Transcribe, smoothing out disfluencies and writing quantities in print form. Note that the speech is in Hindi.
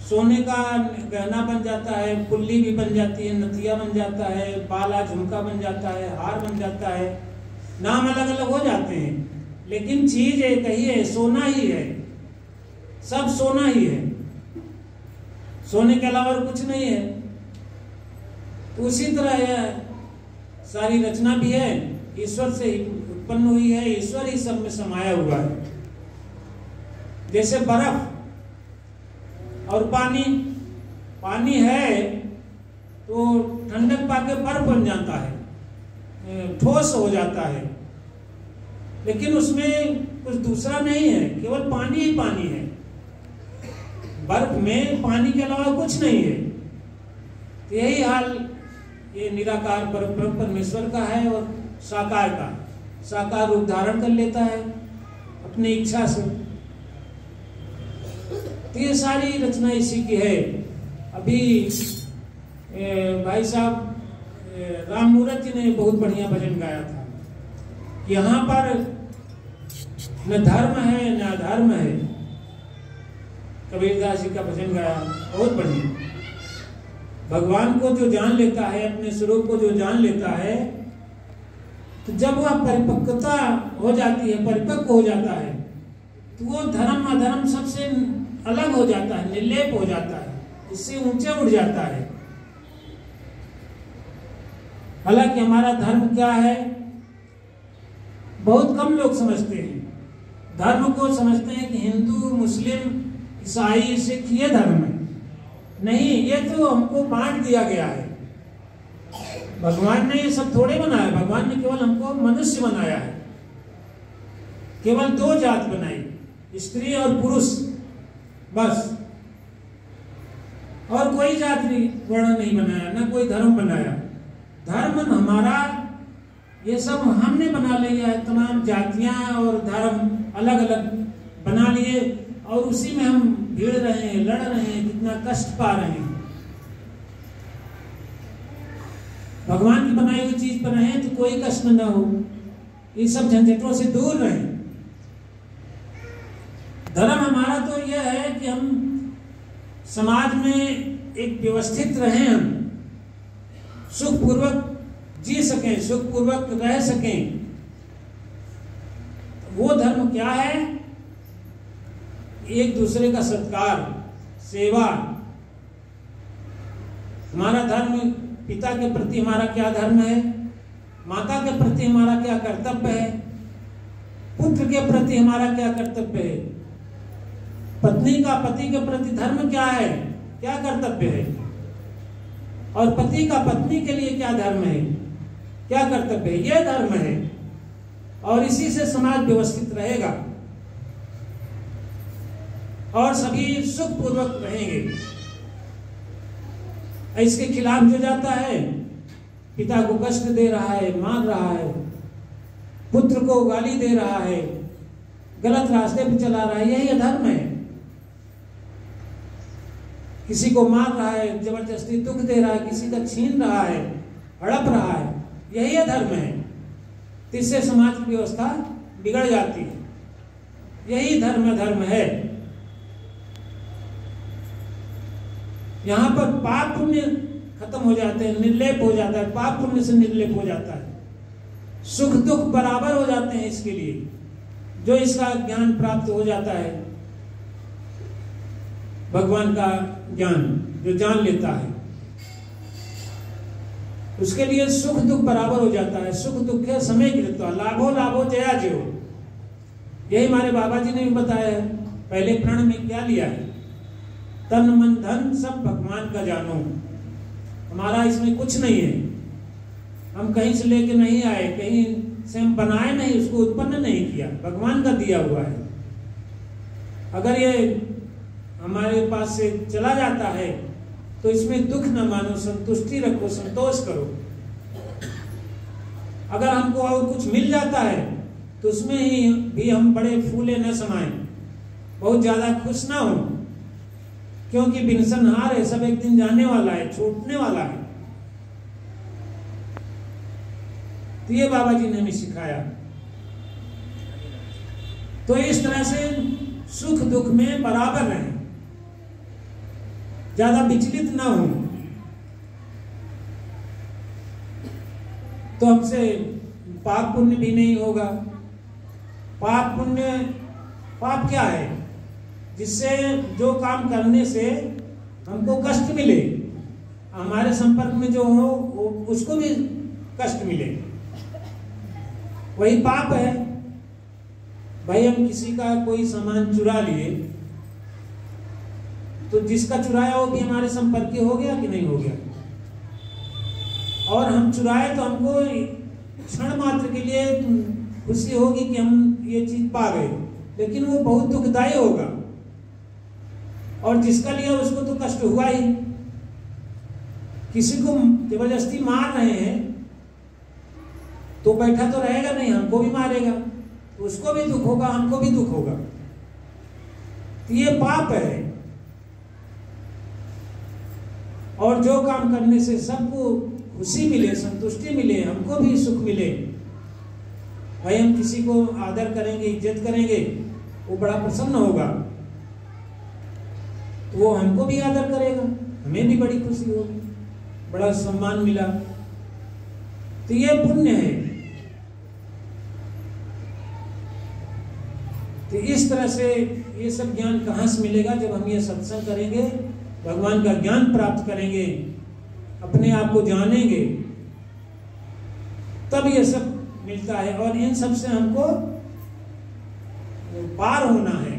सोने का गहना बन जाता है, पुल्ली भी बन जाती है, नथिया बन जाता है, बाला झुमका बन जाता है, हार बन जाता है, नाम अलग अलग हो जाते हैं, लेकिन चीज एक ही है, सोना ही है, सब सोना ही है, सोने के अलावा और कुछ नहीं है। तो उसी तरह यह सारी रचना भी है, ईश्वर से ही उत्पन्न हुई है, ईश्वर ही सब में समाया हुआ है। जैसे बर्फ और पानी, पानी है तो ठंडक पाके बर्फ बन जाता है, ठोस हो जाता है, लेकिन उसमें कुछ दूसरा नहीं है, केवल पानी ही पानी है। बर्फ में पानी के अलावा कुछ नहीं है। तो यही हाल ये निराकार परब्रह्म परमेश्वर का है और साकार का। साकार रूप धारण कर लेता है अपनी इच्छा से। तो ये सारी रचना इसी की है। अभी भाई साहब राम मूरत जी ने बहुत बढ़िया भजन गाया था। यहाँ पर न धर्म है न अधर्म है, कबीरदास जी का भजन गाया, बहुत बढ़िया। भगवान को जो जान लेता है, अपने स्वरूप को जो जान लेता है, तो जब वह परिपक्वता हो जाती है, परिपक्व हो जाता है, तो वो धर्म अधर्म सबसे अलग हो जाता है, निर्लेप हो जाता है, इससे ऊंचे उठ जाता है। हालांकि हमारा धर्म क्या है बहुत कम लोग समझते हैं। धर्म को समझते हैं कि हिंदू, मुस्लिम, ईसाई, सिख ये धर्म है। नहीं, ये तो हमको बांट दिया गया है। भगवान ने ये सब थोड़े बनाया। भगवान ने केवल हमको मनुष्य बनाया है। केवल दो जात बनाई, स्त्री और पुरुष, बस। और कोई जात नहीं, वर्ण नहीं बनाया, ना कोई धर्म बनाया। धर्म हमारा ये सब हमने बना लिया है। तमाम जातियां और धर्म अलग अलग बना लिए और उसी में हम भिड़ रहे हैं, लड़ रहे हैं, कितना कष्ट पा रहे हैं। भगवान की बनाई हुई चीज पर रहे तो कोई कष्ट न हो, ये सब झंझटों से दूर रहे। धर्म हमारा तो यह है कि हम समाज में एक व्यवस्थित रहें, हम सुखपूर्वक जी सकें, सुखपूर्वक रह सकें। वो धर्म क्या है? एक दूसरे का सत्कार, सेवा। हमारा धर्म, पिता के प्रति हमारा क्या धर्म है, माता के प्रति हमारा क्या कर्तव्य है, पुत्र के प्रति हमारा क्या कर्तव्य है, पत्नी का पति के प्रति धर्म क्या है, क्या कर्तव्य है, और पति का पत्नी के लिए क्या धर्म है, क्या कर्तव्य है। यह धर्म है और इसी से समाज व्यवस्थित रहेगा और सभी सुखपूर्वक रहेंगे। इसके खिलाफ जो जाता है, पिता को कष्ट दे रहा है, मार रहा है, पुत्र को गाली दे रहा है, गलत रास्ते पर चला रहा है, यही अधर्म है। किसी को मार रहा है, जबरदस्ती दुख दे रहा है, किसी का छीन रहा है, हड़प रहा है, यही अधर्म है। इससे समाज की व्यवस्था बिगड़ जाती है। यही धर्म है। यहाँ पर पाप पुण्य खत्म हो जाते हैं, निर्लेप हो जाता है, पाप पुण्य से निर्लेप हो जाता है। सुख दुख बराबर हो जाते हैं इसके लिए, जो इसका ज्ञान प्राप्त हो जाता है, भगवान का ज्ञान जो जान लेता है, उसके लिए सुख दुख बराबर हो जाता है। सुख दुख है समय कृत्वा, लाभो लाभो जया जयो। यही हमारे बाबा जी ने भी बताया है। पहले प्रण में क्या लिया है? तन मन धन सब भगवान का जानो। हमारा इसमें कुछ नहीं है, हम कहीं से लेके नहीं आए, कहीं से हम बनाए नहीं, उसको उत्पन्न नहीं किया, भगवान का दिया हुआ है। अगर ये हमारे पास से चला जाता है तो इसमें दुख न मानो, संतुष्टि रखो, संतोष करो। अगर हमको और कुछ मिल जाता है तो उसमें ही भी हम बड़े फूले न समाएं, बहुत ज्यादा खुश ना हो, क्योंकि बिनसनहार है, सब एक दिन जाने वाला है, छूटने वाला है। तो ये बाबा जी ने हमें सिखाया। तो इस तरह से सुख दुख में बराबर रहें। ज्यादा विचलित ना हो, तो हमसे पाप पुण्य भी नहीं होगा। पाप पुण्य, पाप क्या है? जिससे जो काम करने से हमको कष्ट मिले, हमारे संपर्क में जो हो उसको भी कष्ट मिले, वही पाप है। भाई हम किसी का कोई सामान चुरा लिए, तो जिसका चुराया वो भी हमारे संपर्क हो गया कि नहीं हो गया? और हम चुराए तो हमको क्षण मात्र के लिए खुशी होगी कि हम ये चीज पा गए, लेकिन वो बहुत दुखदायी होगा। और जिसका लिया उसको तो कष्ट हुआ ही। किसी को जबरदस्ती मार रहे हैं तो बैठा तो रहेगा नहीं, हमको भी मारेगा, तो उसको भी दुख होगा, हमको भी दुख होगा। तो ये पाप है। और जो काम करने से सबको खुशी मिले, संतुष्टि मिले, हमको भी सुख मिले, भाई हम किसी को आदर करेंगे, इज्जत करेंगे, वो बड़ा प्रसन्न होगा, तो वो हमको भी आदर करेगा, हमें भी बड़ी खुशी होगी, बड़ा सम्मान मिला। तो ये पुण्य है। तो इस तरह से ये सब ज्ञान कहाँ से मिलेगा? जब हम ये सत्संग करेंगे, भगवान का ज्ञान प्राप्त करेंगे, अपने आप को जानेंगे, तब ये सब मिलता है। और इन सब से हमको पार होना है।